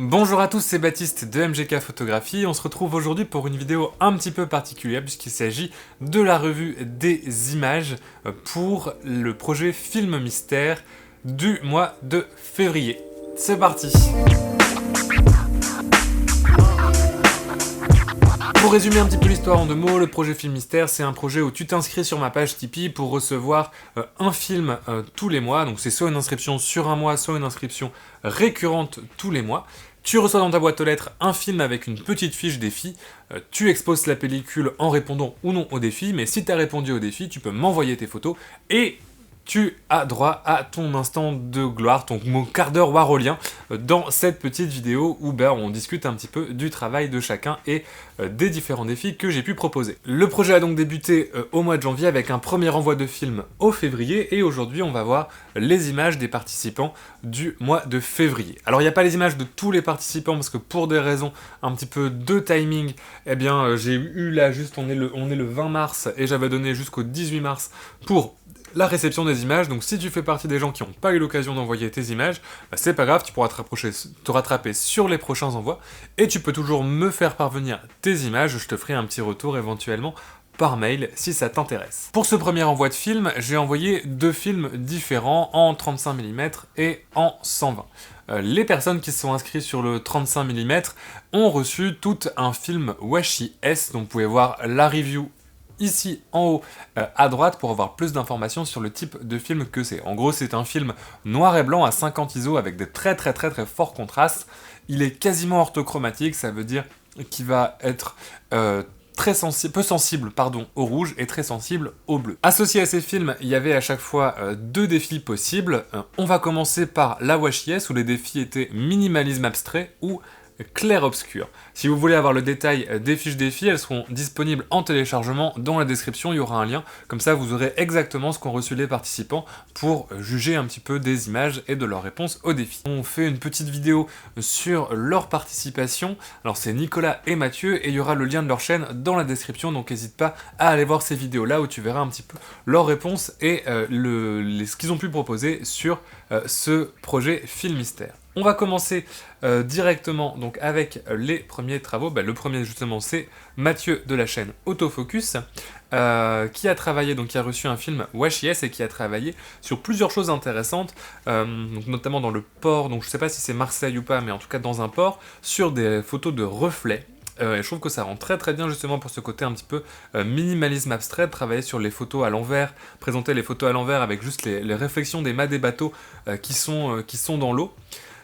Bonjour à tous, c'est Baptiste de MGK Photographie. On se retrouve aujourd'hui pour une vidéo un petit peu particulière puisqu'il s'agit de la revue des images pour le projet Film Mystère du mois de février. C'est parti! Pour résumer un petit peu l'histoire en deux mots, le projet Film Mystère, c'est un projet où tu t'inscris sur ma page Tipeee pour recevoir un film tous les mois. Donc c'est soit une inscription sur un mois, soit une inscription récurrente tous les mois. Tu reçois dans ta boîte aux lettres un film avec une petite fiche défi. Tu exposes la pellicule en répondant ou non au défi, mais si tu as répondu au défi, tu peux m'envoyer tes photos et tu as droit à ton instant de gloire, ton quart d'heure warolien dans cette petite vidéo où on discute un petit peu du travail de chacun et des différents défis que j'ai pu proposer. Le projet a donc débuté au mois de janvier avec un premier envoi de film au février et aujourd'hui on va voir les images des participants du mois de février. Alors il n'y a pas les images de tous les participants parce que pour des raisons un petit peu de timing, j'ai eu là juste, on est le 20 mars et j'avais donné jusqu'au 18 mars pour la réception des images. Donc si tu fais partie des gens qui n'ont pas eu l'occasion d'envoyer tes images, c'est pas grave, tu pourras te rattraper sur les prochains envois et tu peux toujours me faire parvenir tes images, je te ferai un petit retour éventuellement par mail si ça t'intéresse. Pour ce premier envoi de film, j'ai envoyé deux films différents en 35 mm et en 120. Les personnes qui se sont inscrites sur le 35 mm ont reçu tout un film Washi S, donc vous pouvez voir la review ici en haut à droite pour avoir plus d'informations sur le type de film que c'est. En gros, c'est un film noir et blanc à 50 ISO avec des très forts contrastes. Il est quasiment orthochromatique, ça veut dire qu'il va être peu sensible au rouge et très sensible au bleu. Associé à ces films, il y avait à chaque fois deux défis possibles. On va commencer par la Washi S où les défis étaient minimalisme abstrait ou clair-obscur. Si vous voulez avoir le détail des fiches défis, elles seront disponibles en téléchargement. Dans la description, il y aura un lien. Comme ça, vous aurez exactement ce qu'ont reçu les participants pour juger un petit peu des images et de leurs réponses aux défis. On fait une petite vidéo sur leur participation. Alors, c'est Nicolas et Mathieu et il y aura le lien de leur chaîne dans la description. Donc, n'hésite pas à aller voir ces vidéos-là où tu verras un petit peu leurs réponses et ce qu'ils ont pu proposer sur ce projet Film Mystère. On va commencer directement donc avec les premiers travaux. Le premier justement c'est Mathieu de la chaîne Autofocus qui a travaillé, donc qui a reçu un film Washi S et qui a travaillé sur plusieurs choses intéressantes, donc notamment dans le port, donc je sais pas si c'est Marseille ou pas, mais en tout cas dans un port, sur des photos de reflets. Et je trouve que ça rend très bien justement pour ce côté un petit peu minimalisme abstrait, de travailler sur les photos à l'envers, présenter les photos à l'envers avec juste les réflexions des mâts des bateaux qui sont dans l'eau.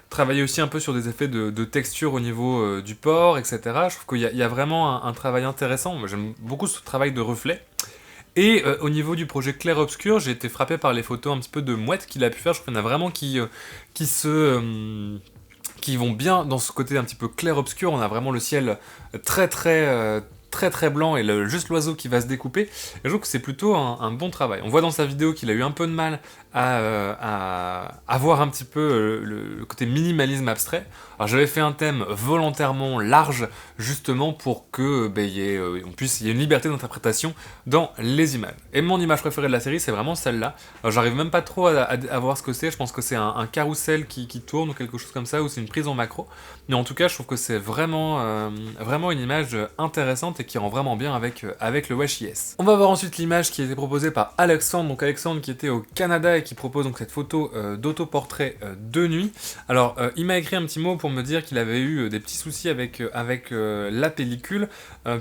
Travailler aussi un peu sur des effets de texture au niveau du port, etc. Je trouve qu'il y a vraiment un travail intéressant. Moi, j'aime beaucoup ce travail de reflet. Et au niveau du projet clair-obscur, j'ai été frappé par les photos un petit peu de mouettes qu'il a pu faire. Je trouve qu'il y en a vraiment qui vont bien dans ce côté un petit peu clair-obscur. On a vraiment le ciel très blanc et juste l'oiseau qui va se découper. Et je trouve que c'est plutôt un bon travail. On voit dans sa vidéo qu'il a eu un peu de mal à avoir un petit peu le côté minimalisme abstrait. Alors j'avais fait un thème volontairement large justement pour que il y ait une liberté d'interprétation dans les images. Et mon image préférée de la série, c'est vraiment celle-là. Alors j'arrive même pas trop à voir ce que c'est. Je pense que c'est un carrousel qui tourne ou quelque chose comme ça, ou c'est une prise en macro. Mais en tout cas, je trouve que c'est vraiment une image intéressante et qui rend vraiment bien avec le Washi S. On va voir ensuite l'image qui a été proposée par Alexandre, donc Alexandre qui était au Canada et qui propose donc cette photo d'autoportrait de nuit. Alors il m'a écrit un petit mot pour me dire qu'il avait eu des petits soucis avec la pellicule,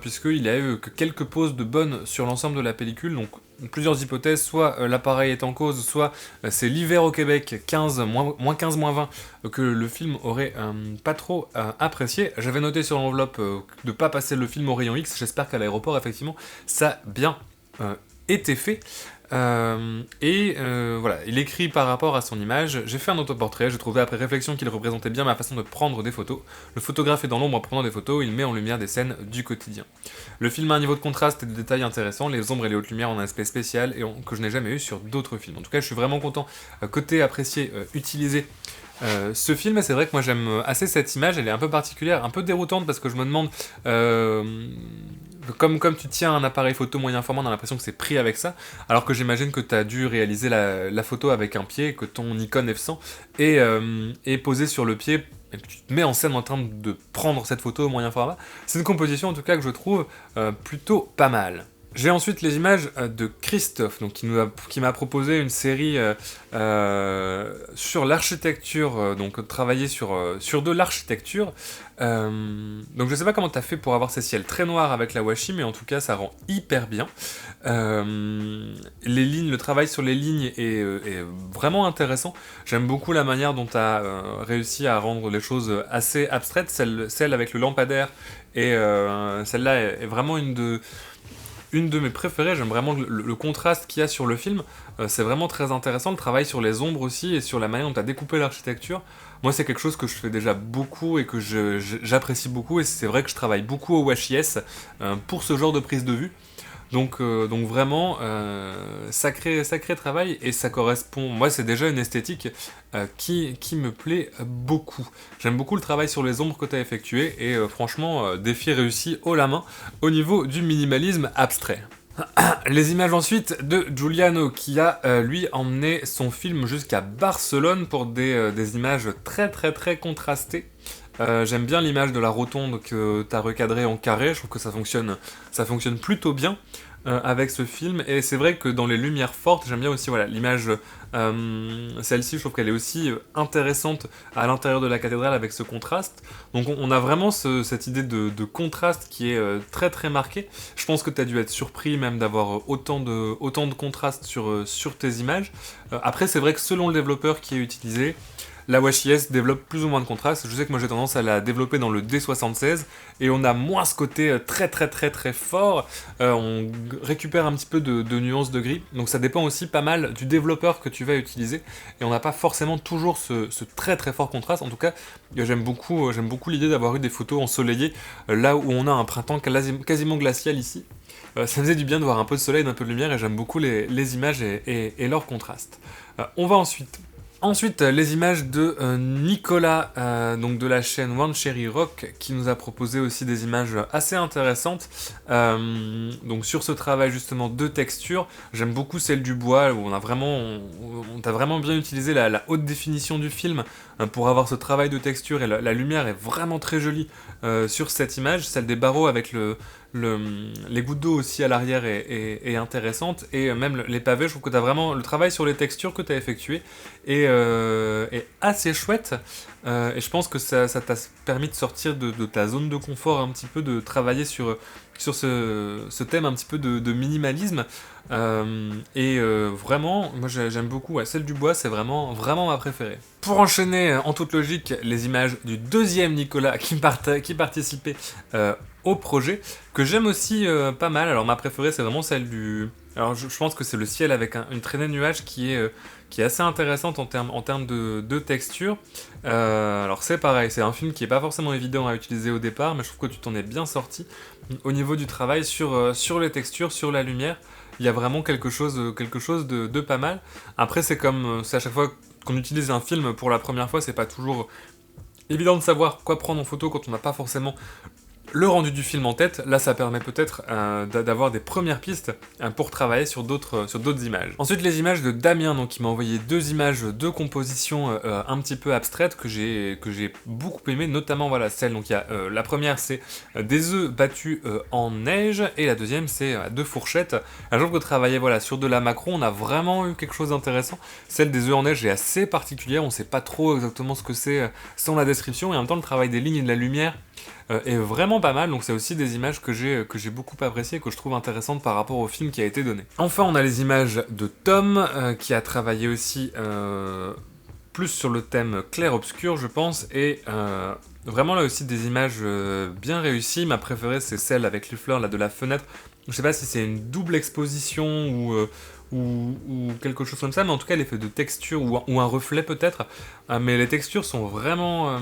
puisqu'il a eu que quelques poses de bonnes sur l'ensemble de la pellicule, donc plusieurs hypothèses, soit l'appareil est en cause, soit c'est l'hiver au Québec, moins 15, moins 20, que le film aurait pas trop apprécié. J'avais noté sur l'enveloppe de ne pas passer le film au rayon X, j'espère qu'à l'aéroport, effectivement, ça a bien été fait. Voilà, il écrit par rapport à son image: j'ai fait un autoportrait, j'ai trouvé après réflexion qu'il représentait bien ma façon de prendre des photos. Le photographe est dans l'ombre en prenant des photos, il met en lumière des scènes du quotidien. Le film a un niveau de contraste et de détails intéressants, les ombres et les hautes lumières ont un aspect spécial que je n'ai jamais eu sur d'autres films. En tout cas, je suis vraiment content, côté apprécié, utiliser ce film. Et c'est vrai que moi j'aime assez cette image, elle est un peu particulière, un peu déroutante parce que je me demande comme tu tiens un appareil photo moyen format, on a l'impression que c'est pris avec ça, alors que j'imagine que tu as dû réaliser la photo avec un pied, que ton Nikon F100 est posé sur le pied et que tu te mets en scène en train de prendre cette photo au moyen format. C'est une composition en tout cas que je trouve plutôt pas mal. J'ai ensuite les images de Christophe, donc qui m'a proposé une série sur l'architecture, donc travailler sur de l'architecture. Donc je sais pas comment t'as fait pour avoir ces ciels très noirs avec la washi, mais en tout cas ça rend hyper bien. Les lignes, le travail sur les lignes est vraiment intéressant. J'aime beaucoup la manière dont tu as réussi à rendre les choses assez abstraites. Celle avec le lampadaire et celle-là est vraiment une de mes préférées. J'aime vraiment le contraste qu'il y a sur le film. C'est vraiment très intéressant. Le travail sur les ombres aussi et sur la manière dont tu as découpé l'architecture. Moi, c'est quelque chose que je fais déjà beaucoup et que j'apprécie beaucoup. Et c'est vrai que je travaille beaucoup au washi S pour ce genre de prise de vue. Donc vraiment, sacré travail, et ça correspond, moi c'est déjà une esthétique qui me plaît beaucoup. J'aime beaucoup le travail sur les ombres que tu as effectué, et franchement, défi réussi haut la main au niveau du minimalisme abstrait. Les images ensuite de Giuliano qui a lui emmené son film jusqu'à Barcelone pour des images très contrastées. J'aime bien l'image de la rotonde que tu as recadrée en carré, je trouve que ça fonctionne plutôt bien avec ce film, et c'est vrai que dans les lumières fortes, j'aime bien aussi voilà, l'image, celle-ci je trouve qu'elle est aussi intéressante à l'intérieur de la cathédrale avec ce contraste, donc on a vraiment cette idée de contraste qui est très marquée. Je pense que tu as dû être surpris même d'avoir autant de contraste sur tes images. Après c'est vrai que selon le développeur qui est utilisé, la washi S développe plus ou moins de contraste. Je sais que moi j'ai tendance à la développer dans le D76 et on a moins ce côté très fort. On récupère un petit peu de nuances de gris. Donc ça dépend aussi pas mal du développeur que tu vas utiliser et on n'a pas forcément toujours ce très fort contraste. En tout cas, j'aime beaucoup l'idée d'avoir eu des photos ensoleillées là où on a un printemps quasiment glacial ici. Ça me faisait du bien de voir un peu de soleil, un peu de lumière, et j'aime beaucoup les images et leur contraste. On va Ensuite, les images de Nicolas, donc de la chaîne One Cherry Rock, qui nous a proposé aussi des images assez intéressantes. Donc sur ce travail justement de texture, j'aime beaucoup celle du bois, où on t'a vraiment bien utilisé la haute définition du film pour avoir ce travail de texture, et la lumière est vraiment très jolie sur cette image. Celle des barreaux avec les gouttes d'eau aussi à l'arrière est intéressante, et même les pavés, je trouve que tu as vraiment le travail sur les textures que tu as effectué est assez chouette, et je pense que ça t'a permis de sortir de ta zone de confort un petit peu, de travailler sur ce thème un petit peu de minimalisme, vraiment, moi j'aime beaucoup, ouais, celle du bois c'est vraiment ma préférée. Pour enchaîner en toute logique les images du deuxième Nicolas qui participait au projet, que j'aime aussi pas mal. Alors ma préférée c'est vraiment celle du... Alors je pense que c'est le ciel avec une traînée de nuages qui est assez intéressante en termes de texture. Alors c'est pareil, c'est un film qui est pas forcément évident à utiliser au départ, mais je trouve que tu t'en es bien sorti au niveau du travail sur les textures, sur la lumière. Il y a vraiment quelque chose de pas mal. Après c'est à chaque fois qu'on utilise un film pour la première fois, c'est pas toujours évident de savoir quoi prendre en photo quand on n'a pas forcément le rendu du film en tête. Là ça permet peut-être d'avoir des premières pistes pour travailler sur d'autres images. Ensuite les images de Damien, donc qui m'a envoyé deux images de composition un petit peu abstraites que j'ai beaucoup aimé, notamment voilà celle, donc il y a la première c'est des œufs battus en neige, et la deuxième c'est deux fourchettes. Un jour que travailler voilà sur de la macro, on a vraiment eu quelque chose d'intéressant. Celle des œufs en neige est assez particulière, on sait pas trop exactement ce que c'est sans la description, et en même temps le travail des lignes et de la lumière est vraiment pas mal, donc c'est aussi des images que j'ai beaucoup appréciées et que je trouve intéressantes par rapport au film qui a été donné. Enfin on a les images de Tom qui a travaillé aussi plus sur le thème clair-obscur je pense, et vraiment là aussi des images bien réussies. Ma préférée c'est celle avec les fleurs là de la fenêtre. Je sais pas si c'est une double exposition ou quelque chose comme ça, mais en tout cas l'effet de texture ou un reflet peut-être, mais les textures sont vraiment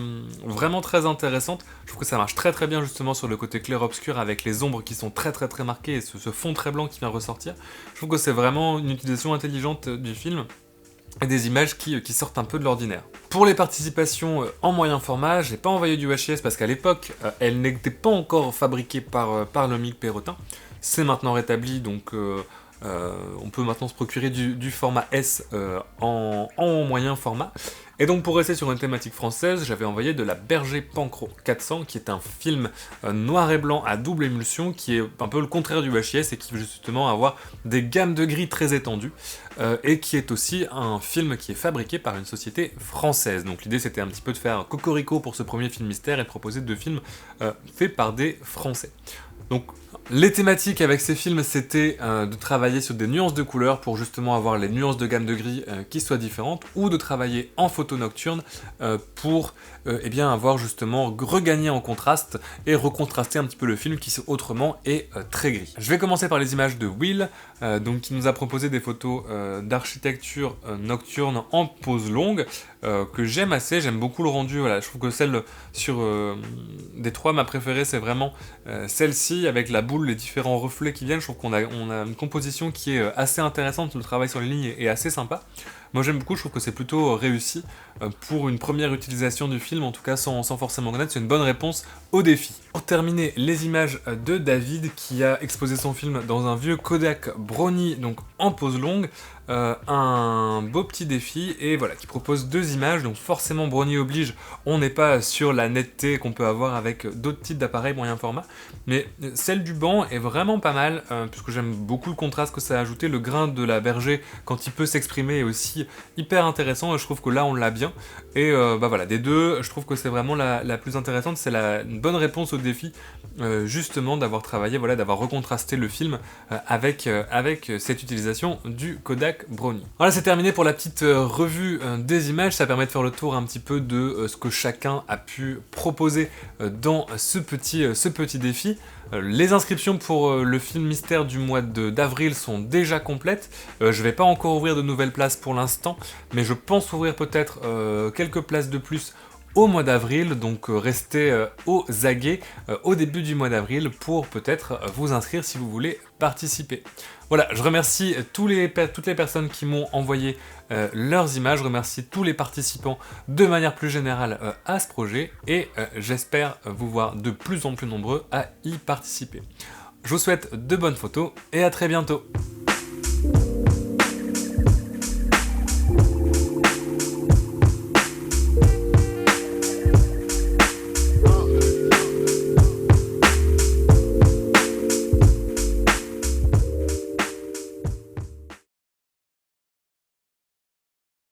très intéressantes. Je trouve que ça marche très bien justement sur le côté clair-obscur avec les ombres qui sont très marquées et ce fond très blanc qui vient ressortir. Je trouve que c'est vraiment une utilisation intelligente du film et des images qui sortent un peu de l'ordinaire. Pour les participations en moyen format, j'ai pas envoyé du HIS parce qu'à l'époque, elles n'étaient pas encore fabriquées par le Mic Perrotin. C'est maintenant rétabli, donc on peut maintenant se procurer du format S en moyen format. Et donc pour rester sur une thématique française, j'avais envoyé de La Berger Pancro 400, qui est un film noir et blanc à double émulsion, qui est un peu le contraire du VHS et qui veut justement avoir des gammes de gris très étendues, et qui est aussi un film qui est fabriqué par une société française. Donc l'idée c'était un petit peu de faire cocorico pour ce premier film mystère et de proposer deux films faits par des Français. Donc les thématiques avec ces films, c'était de travailler sur des nuances de couleurs pour justement avoir les nuances de gamme de gris qui soient différentes, ou de travailler en photo nocturne pour eh bien avoir justement regagné en contraste et recontraster un petit peu le film qui autrement est très gris. Je vais commencer par les images de Will, donc qui nous a proposé des photos d'architecture nocturne en pose longue, que j'aime assez, j'aime beaucoup le rendu, voilà. Je trouve que celle sur des trois, ma préférée, c'est vraiment celle-ci, avec la boule, les différents reflets qui viennent. Je trouve qu'on a une composition qui est assez intéressante, le travail sur les lignes est assez sympa. Moi j'aime beaucoup, je trouve que c'est plutôt réussi pour une première utilisation du film, en tout cas sans forcément connaître, c'est une bonne réponse au défi. Pour terminer, les images de David, qui a exposé son film dans un vieux Kodak Brownie, donc en pose longue, un beau petit défi, et voilà, qui propose deux images, donc forcément Brownie oblige, on n'est pas sur la netteté qu'on peut avoir avec d'autres types d'appareils moyen format, mais celle du banc est vraiment pas mal, puisque j'aime beaucoup le contraste que ça a ajouté, le grain de la berger, quand il peut s'exprimer, est aussi hyper intéressant, et je trouve que là on l'a bien, et bah voilà, des deux, je trouve que c'est vraiment la plus intéressante, c'est une bonne réponse au défi, justement d'avoir travaillé, voilà, d'avoir recontrasté le film avec cette utilisation du Kodak Brownie. Voilà, c'est terminé pour la petite revue des images, ça permet de faire le tour un petit peu de ce que chacun a pu proposer dans ce petit défi. Les inscriptions pour le film mystère du mois d'avril sont déjà complètes. Je vais pas encore ouvrir de nouvelles places pour l'instant, mais je pense ouvrir peut-être quelques places de plus au mois d'avril, donc restez aux aguets au début du mois d'avril pour peut-être vous inscrire si vous voulez participer. Voilà, je remercie toutes les personnes qui m'ont envoyé leurs images, je remercie tous les participants de manière plus générale à ce projet, et j'espère vous voir de plus en plus nombreux à y participer. Je vous souhaite de bonnes photos et à très bientôt.